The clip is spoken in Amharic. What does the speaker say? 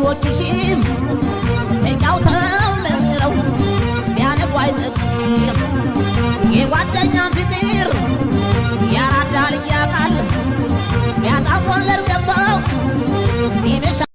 ወጎችሽም ተጫውተው መስረው ቢያነቁ አይጠግም የጓደኛም ፍቅር ያራዳ ልጅ ያውቃል ቢያጣም ወለድ